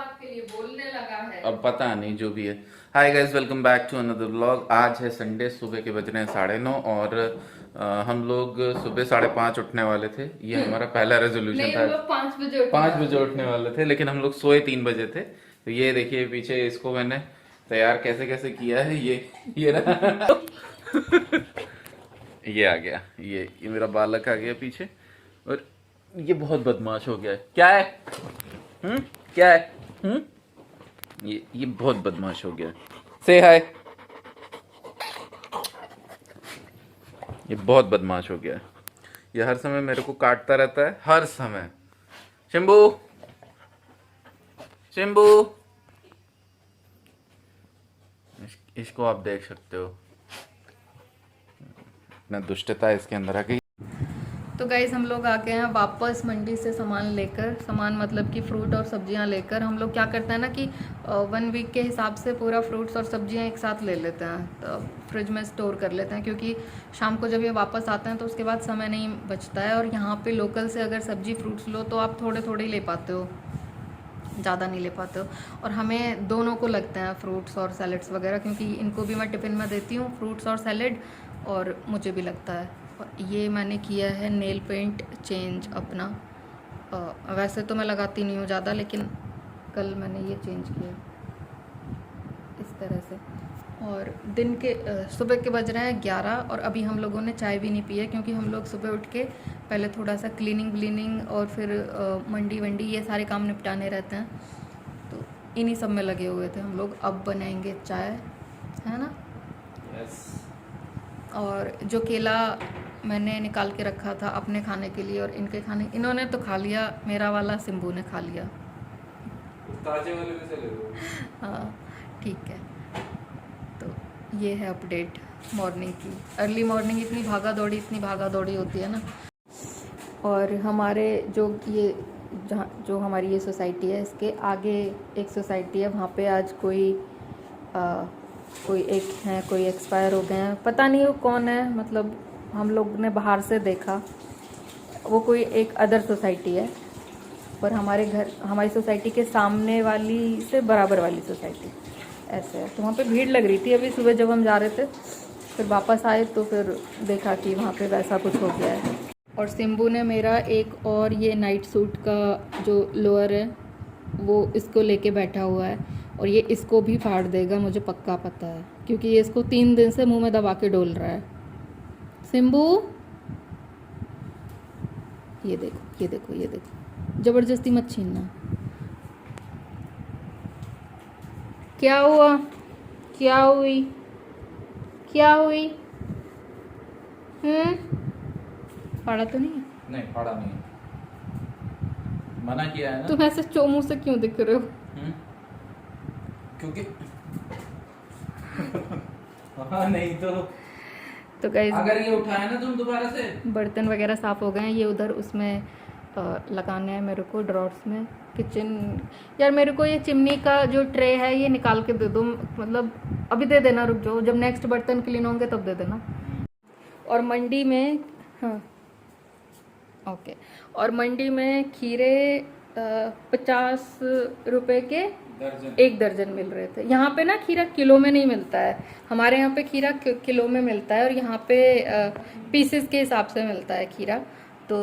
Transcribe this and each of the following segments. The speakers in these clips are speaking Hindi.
बात के लिए बोलने लगा है। अब पता नहीं, जो भी है। Hi guys, welcome back to another vlog. आज है संडे, सुबह के बज रहे हैं 9:30 और हम लोग सुबह 5:30 उठने वाले थे। ये हमारा पहला रेजोल्यूशन नहीं, था। हम लोग 5 बजे उठने 5 बजे वाले उठने थे। वाले थे, लेकिन हम लोग सोए 3 बजे थे। तो ये देखिए पीछे, इसको मैंने तैयार कैसे कैसे किया है। ये रहा। ये आ गया, ये मेरा बालक आ गया पीछे। और ये बहुत बदमाश हो गया है। क्या है? क्या है? ये बहुत बदमाश हो गया। से हाय। ये बहुत बदमाश हो गया है। ये हर समय मेरे को काटता रहता है, हर समय। शिम्बू, शिम्बू। इसको आप देख सकते हो, इतना दुष्टता है इसके अंदर आ गई। तो गाइज हम लोग आ गए हैं वापस मंडी से सामान लेकर। सामान मतलब कि फ्रूट और सब्जियां लेकर। हम लोग क्या करते हैं ना कि 1 वीक के हिसाब से पूरा फ्रूट्स और सब्जियां एक साथ ले लेते हैं, तो फ्रिज में स्टोर कर लेते हैं, क्योंकि शाम को जब ये वापस आते हैं तो उसके बाद समय नहीं बचता है। और यहाँ पे लोकल से अगर सब्जी फ्रूट्स लो तो आप थोड़े थोड़े ही ले पाते हो, ज़्यादा नहीं ले पाते हो। और हमें दोनों को लगते हैं फ्रूट्स और सैलड्स वगैरह, क्योंकि इनको भी मैं टिफ़िन में देती हूँ फ्रूट्स और सैलड, और मुझे भी लगता है। और ये मैंने किया है नेल पेंट चेंज अपना। वैसे तो मैं लगाती नहीं हूँ ज़्यादा, लेकिन कल मैंने ये चेंज किया इस तरह से। और दिन के सुबह के बज रहे हैं 11 और अभी हम लोगों ने चाय भी नहीं पी है, क्योंकि हम लोग सुबह उठ के पहले थोड़ा सा क्लीनिंग व्लीनिंग और फिर मंडी वंडी ये सारे काम निपटाने रहते हैं, तो इन्हीं सब में लगे हुए थे हम लोग। अब बनाएंगे चाय, है ना? यस। और जो केला मैंने निकाल के रखा था अपने खाने के लिए और इनके खाने, इन्होंने तो खा लिया, मेरा वाला सिम्बू ने खा लिया। ताजे वाले में से ले लो। हाँ ठीक है। तो ये है अपडेट मॉर्निंग की। अर्ली मॉर्निंग इतनी भागा दौड़ी होती है ना। और हमारे जो ये जहाँ जो हमारी ये सोसाइटी है, इसके आगे एक सोसाइटी है, वहाँ पे आज कोई एक हैं, कोई एक्सपायर हो गए हैं, पता नहीं वो कौन है। मतलब हम लोग ने बाहर से देखा, वो कोई एक अदर सोसाइटी है, पर हमारी सोसाइटी के सामने वाली से बराबर वाली सोसाइटी ऐसे है। तो वहाँ पे भीड़ लग रही थी अभी सुबह जब हम जा रहे थे। फिर वापस आए तो फिर देखा कि वहाँ पे वैसा कुछ हो गया है। और सिम्बू ने मेरा एक और ये नाइट सूट का जो लोअर है वो इसको लेके बैठा हुआ है, और ये इसको भी फाड़ देगा, मुझे पक्का पता है, क्योंकि ये इसको 3 दिन से मुंह में दबा के डोल रहा है। सिम्बू, ये देखो ये देखो ये देखो, ज़बरदस्ती मत छीनना। क्या हुआ? क्या हुई? क्या हुई? फाड़ा तो नहीं है? नहीं, फाड़ा नहीं है। मना किया है ना। तुम ऐसे चोमू से क्यों दिख रहे हो? क्योंकि हाँ, नहीं तो गाइस, अगर ये उठाया ना तुम दोबारा से। बर्तन वगैरह साफ़ हो गए हैं। ये उधर उसमें लगाने हैं मेरे को, ड्रॉर्स में, किचन। यार मेरे को ये चिमनी का जो ट्रे है ये निकाल के दे दो, मतलब अभी दे देना, रुक जाओ, जब नेक्स्ट बर्तन क्लीन होंगे तब दे देना। और मंडी में, हाँ ओके, और मंडी में खीरे 50 रुपए के दर्जन। 1 दर्जन मिल रहे थे। यहाँ पे ना खीरा किलो में नहीं मिलता है, हमारे यहाँ पे खीरा किलो में मिलता है, और यहाँ पे पीसेस के हिसाब से मिलता है खीरा। तो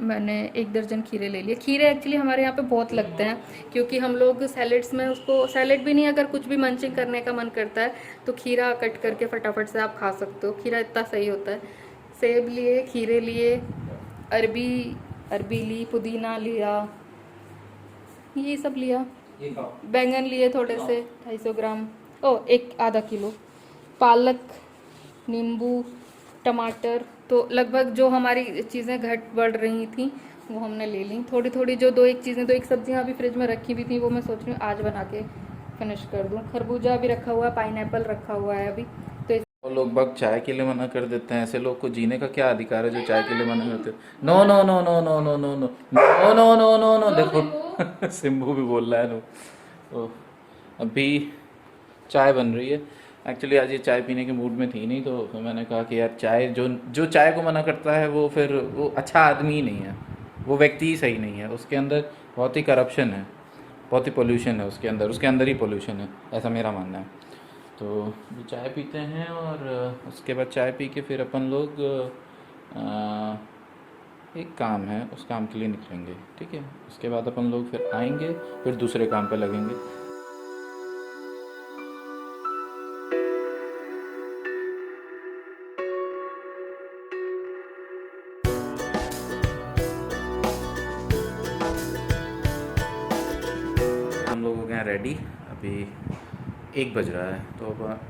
मैंने 1 दर्जन खीरे ले लिए। खीरे एक्चुअली हमारे यहाँ पे बहुत लगते हैं, क्योंकि हम लोग सैलेड्स में उसको, सैलेड भी नहीं, अगर कुछ भी मंचिंग करने का मन करता है तो खीरा कट करके फटाफट से आप खा सकते हो। खीरा इतना सही होता है। सेब लिए, खीरे लिए, अरबी ली, पुदीना लिया, ये सब लिया। बैंगन लिए थोड़े से 250 ग्राम, एक आधा किलो, पालक, नींबू, टमाटर। तो लगभग जो हमारी चीज़ें घट बढ़ रही थी वो हमने ले ली थोड़ी थोड़ी। जो दो एक सब्जियां अभी फ्रिज में रखी हुई थी वो मैं सोच रही हूँ आज बना के फिनिश कर दूँ। खरबूजा भी रखा हुआ है, पाइनएप्पल रखा हुआ है अभी। तो और लोग बाग चाय के लिए मना कर देते हैं। ऐसे लोग को जीने का क्या अधिकार है जो चाय के लिए मना करते हैं? No no no no no no no no no no no no no. देखो सिम्बू भी बोल रहा है नो। तो अभी चाय बन रही है। एक्चुअली आज ये चाय पीने के मूड में थी नहीं, तो मैंने कहा कि यार चाय, जो जो चाय को मना करता है वो फिर वो अच्छा आदमी ही नहीं है, वो व्यक्ति ही सही नहीं है, उसके अंदर बहुत ही करप्शन है। बहुत ही पोल्यूशन है उसके अंदर ही पोल्यूशन है, ऐसा मेरा मानना है। तो ये चाय पीते हैं और उसके बाद चाय पी के फिर अपन लोग एक काम है, उस काम के लिए निकलेंगे, ठीक है। उसके बाद अपन लोग फिर आएंगे, फिर दूसरे काम पे लगेंगे। हम लोग हो गए हैं रेडी, अभी 1 बज रहा है। तो अब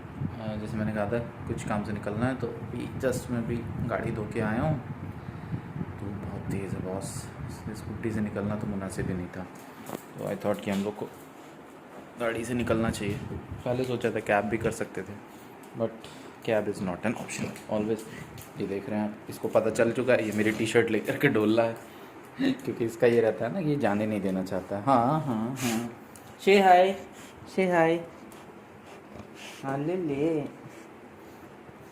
जैसे मैंने कहा था कुछ काम से निकलना है, तो अभी जस्ट मैं भी गाड़ी धो के आया हूँ। तो बहुत तेज़ है बॉस, स्कूटी से निकलना तो मुनासिब ही नहीं था। तो आई थॉट कि हम लोग को गाड़ी से निकलना चाहिए। पहले सोचा था कैब भी कर सकते थे, but cab is not an option always. ये देख रहे हैं आप, इसको पता चल चुका है, ये मेरी टी शर्ट लेकर के डोल रहा है क्योंकि इसका ये रहता है ना कि ये जाने नहीं देना चाहता है। हाँ हाँ हाँ, शे हाय, शे हाय, हाँ ले ले। ये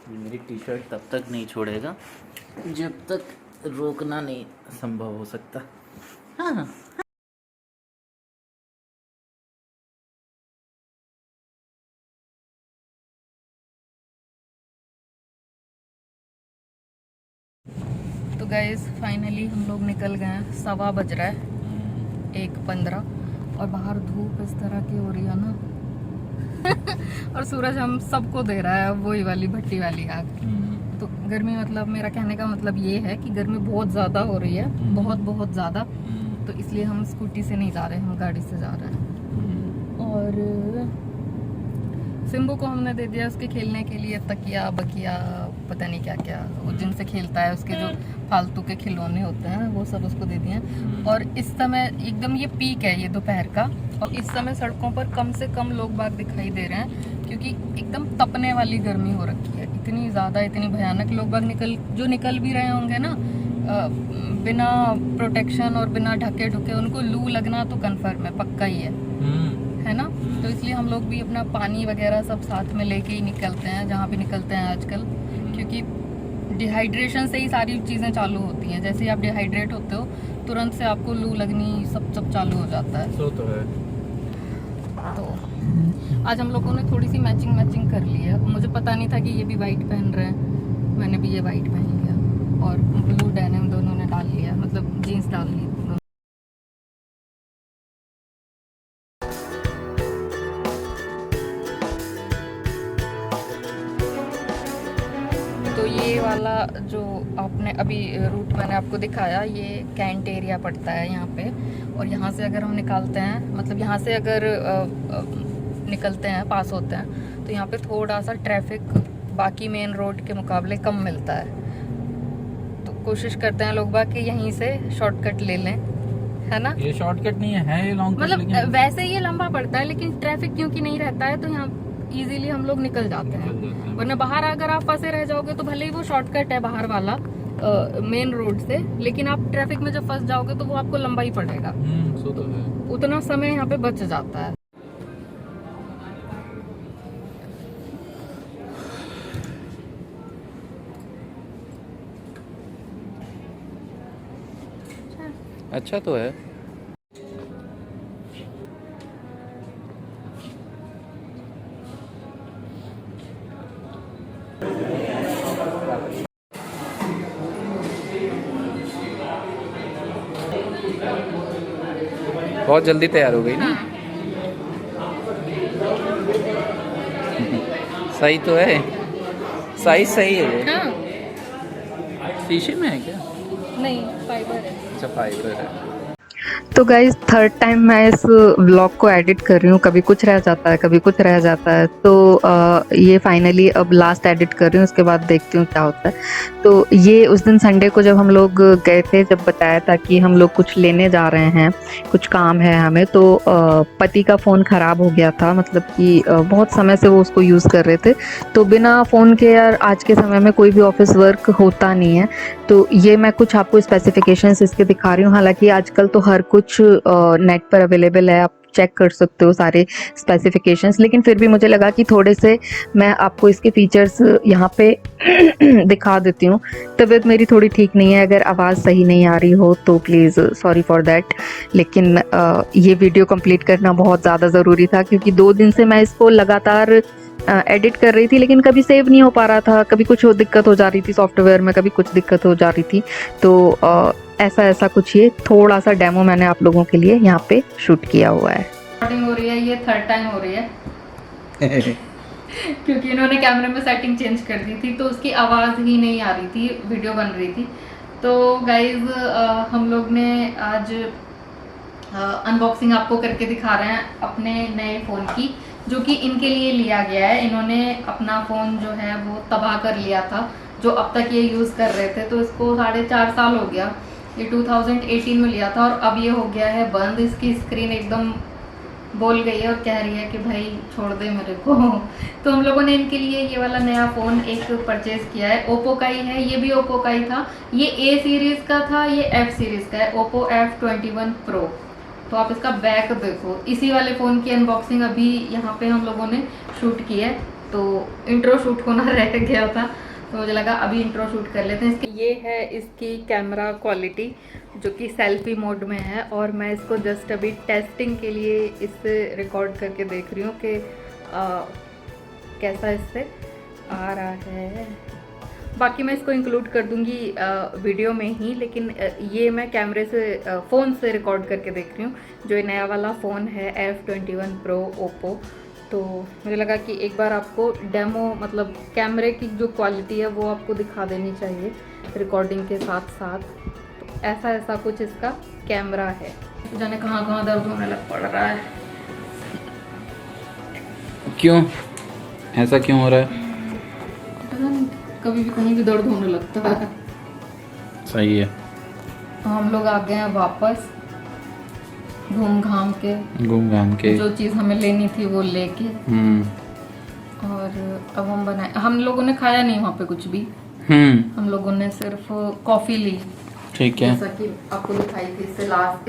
मेरी टी शर्ट तब तक नहीं छोड़ेगा जब तक रोकना नहीं संभव हो सकता। हाँ तो गाइस फाइनली हम लोग निकल गए हैं, 1:15 बज रहा है, 1:15, और बाहर धूप इस तरह की हो रही है ना और सूरज हम सबको दे रहा है वही वाली भट्टी वाली आग। तो गर्मी, मतलब मेरा कहने का मतलब ये है कि गर्मी बहुत ज़्यादा हो रही है, बहुत बहुत ज़्यादा। तो इसलिए हम स्कूटी से नहीं जा रहे हैं, हम गाड़ी से जा रहे हैं। और सिम्बू को हमने दे दिया उसके खेलने के लिए तकिया बकिया, पता नहीं क्या क्या, वो जिनसे खेलता है उसके जो फालतू के खिलौने होते हैं वो सब उसको दे दिए। और इस समय एकदम ये पीक है, ये दोपहर का, और इस समय सड़कों पर कम से कम लोग बाग दिखाई दे रहे हैं क्योंकि एकदम तपने वाली गर्मी हो रखी है, इतनी ज़्यादा, इतनी भयानक। लोग बाग निकल भी रहे होंगे ना बिना प्रोटेक्शन और बिना ढके ढुके, उनको लू लगना तो कन्फर्म है, पक्का ही है ना। तो इसलिए हम लोग भी अपना पानी वगैरह सब साथ में लेके ही निकलते हैं जहाँ भी निकलते हैं आजकल, क्योंकि डिहाइड्रेशन से ही सारी चीज़ें चालू होती हैं। जैसे ही आप डिहाइड्रेट होते हो तुरंत से आपको लू लगनी सब चालू हो जाता है। तो है। तो आज हम लोगों ने थोड़ी सी मैचिंग कर ली है। मुझे पता नहीं था कि ये भी वाइट पहन रहे हैं, मैंने भी ये वाइट पहन लिया और ब्लू डेनिम दोनों ने डाल लिया, मतलब जीन्स डाल ली। तो ये वाला जो आपने अभी रूट मैंने आपको दिखाया, ये कैंट एरिया पड़ता है यहाँ पे। और यहाँ से अगर हम निकालते हैं, मतलब यहाँ से अगर निकलते हैं, पास होते हैं, तो यहाँ पे थोड़ा सा ट्रैफिक बाकी मेन रोड के मुकाबले कम मिलता है। तो कोशिश करते हैं लोग बाग कि यहीं से शॉर्टकट ले लें, है ना। ये शॉर्टकट नहीं है, ये लॉन्ग कट, मतलब वैसे ये लंबा पड़ता है लेकिन ट्रैफिक क्योंकि नहीं रहता है तो यहाँ इजीली हम लोग निकल जाते हैं। वरना बाहर अगर आप फंसे रह जाओगे तो भले ही वो शॉर्टकट है बाहर वाला मेन रोड से, लेकिन आप ट्रैफिक में जब फंस जाओगे तो वो आपको लंबा ही पड़ेगा। सो तो है। उतना समय यहाँ पे बच जाता है। अच्छा तो है। बहुत जल्दी तैयार हो गई ना। सही तो है, साइज सही है ये। हाँ। शीशे में है क्या? नहीं, फाइबर है। अच्छा फाइबर है। तो गाइज 3rd टाइम मैं इस व्लॉग को एडिट कर रही हूँ, कभी कुछ रह जाता है कभी कुछ रह जाता है। तो ये फाइनली अब लास्ट एडिट कर रही हूँ, उसके बाद देखती हूँ क्या होता है। तो ये उस दिन संडे को जब हम लोग गए थे, जब बताया था कि हम लोग कुछ लेने जा रहे हैं, कुछ काम है हमें, तो पति का फ़ोन ख़राब हो गया था, मतलब कि बहुत समय से वो उसको यूज़ कर रहे थे। तो बिना फ़ोन के यार आज के समय में कोई भी ऑफिस वर्क होता नहीं है। तो ये मैं कुछ आपको स्पेसिफिकेशंस इसके दिखा रही हूँ। हालांकि आजकल तो हर कुछ कुछ नेट पर अवेलेबल है, आप चेक कर सकते हो सारे स्पेसिफिकेशंस, लेकिन फिर भी मुझे लगा कि थोड़े से मैं आपको इसके फीचर्स यहाँ पे दिखा देती हूँ। तबीयत मेरी थोड़ी ठीक नहीं है, अगर आवाज़ सही नहीं आ रही हो तो प्लीज़ सॉरी फॉर दैट। लेकिन ये वीडियो कंप्लीट करना बहुत ज़्यादा ज़रूरी था, क्योंकि 2 दिन से मैं इसको लगातार एडिट कर रही थी, लेकिन कभी सेव नहीं हो पा रहा था, कभी कुछ दिक्कत हो जा रही थी सॉफ्टवेयर में, कभी कुछ दिक्कत हो जा रही थी। तो ऐसा कुछ ये थोड़ा सा डेमो मैंने आप लोगों के लिए यहाँ पे शूट किया हुआ है। रिकॉर्डिंग हो रही है, ये 3rd टाइम हो रही है क्योंकि इन्होंने कैमरे में सेटिंग चेंज कर दी थी, तो उसकी आवाज़ ही नहीं आ रही थी, वीडियो बन रही थी। तो गाइज हम लोग ने आज अनबॉक्सिंग आपको करके दिखा रहे हैं अपने नए फ़ोन की, जो कि इनके लिए लिया गया है। इन्होंने अपना फ़ोन जो है वो तबाह कर लिया था, जो अब तक ये यूज़ कर रहे थे, तो इसको 4.5 साल हो गया। ये 2018 में लिया था और अब ये हो गया है बंद। इसकी स्क्रीन एकदम बोल गई है और कह रही है कि भाई छोड़ दे मेरे को तो हम लोगों ने इनके लिए ये वाला नया फ़ोन एक परचेज़ किया है। ओप्पो का ही है, ये भी ओप्पो का ही था। ये A सीरीज़ का था, ये F सीरीज़ का है, ओप्पो F21 Pro। तो आप इसका बैक देखो। इसी वाले फ़ोन की अनबॉक्सिंग अभी यहाँ पे हम लोगों ने शूट की है, तो इंट्रो शूट होना रह गया था, तो मुझे लगा अभी इंट्रो शूट कर लेते हैं। इसकी ये है इसकी कैमरा क्वालिटी, जो कि सेल्फी मोड में है, और मैं इसको जस्ट अभी टेस्टिंग के लिए इससे रिकॉर्ड करके देख रही हूँ कि कैसा इससे आ रहा है। बाकी मैं इसको इंक्लूड कर दूंगी वीडियो में ही, लेकिन ये मैं कैमरे से फ़ोन से रिकॉर्ड करके देख रही हूँ, जो ये नया वाला फ़ोन है F21 Pro ओप्पो। तो मुझे लगा कि एक बार आपको डेमो, मतलब कैमरे की जो क्वालिटी है वो आपको दिखा देनी चाहिए रिकॉर्डिंग के साथ साथ। तो ऐसा कुछ इसका कैमरा है। जाने कहाँ दर्द होने लग पड़ रहा है। क्यों ऐसा क्यों हो रहा है? पता नहीं, कभी भी कहीं भी दर्द होने लगता है। सही है। हम लोग आ गए हैं वापस घूम घाम के, जो चीज़ हमें लेनी थी वो लेके। और अब हम बनाए, हम लोगों ने खाया नहीं वहाँ पे कुछ भी। हम लोगों ने सिर्फ कॉफ़ी ली। ठीक है, जैसा कि आपको दिखाई थी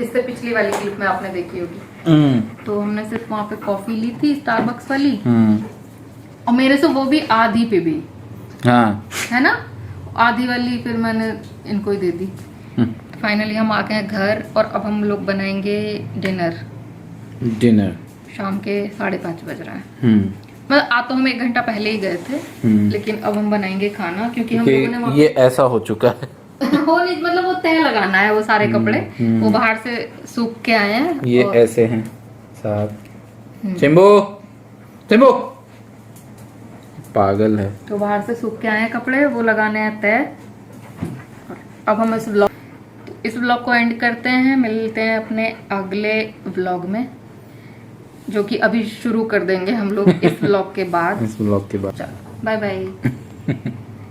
इससे पिछली वाली क्लिप में आपने देखी होगी। तो हमने सिर्फ वहाँ पे कॉफ़ी ली थी स्टारबक्स वाली, और मेरे से वो भी आधी पे भी, हाँ है ना, आधी वाली फिर मैंने इनको ही दे दी। फाइनली हम आ गए हैं घर, और अब हम लोग बनाएंगे डिनर। शाम के 5:30 बज रहा है। मतलब आ तो हम 1 घंटा पहले ही गए थे, लेकिन अब हम बनाएंगे खाना, क्योंकि हम लोगों ने ये ऐसा हो चुका है हो नहीं, मतलब वो तय लगाना है, वो सारे कपड़े वो बाहर से सूख के आए हैं। ये ऐसे हैं साहब। चिंबू पागल है। तो बाहर से सूख के आए हैं कपड़े, वो लगाने हैं तय। अब हम इस व्लॉग को एंड करते हैं, मिलते हैं अपने अगले व्लॉग में, जो कि अभी शुरू कर देंगे हम लोग इस व्लॉग के बाद। इस व्लॉग के बाद बाय बाय।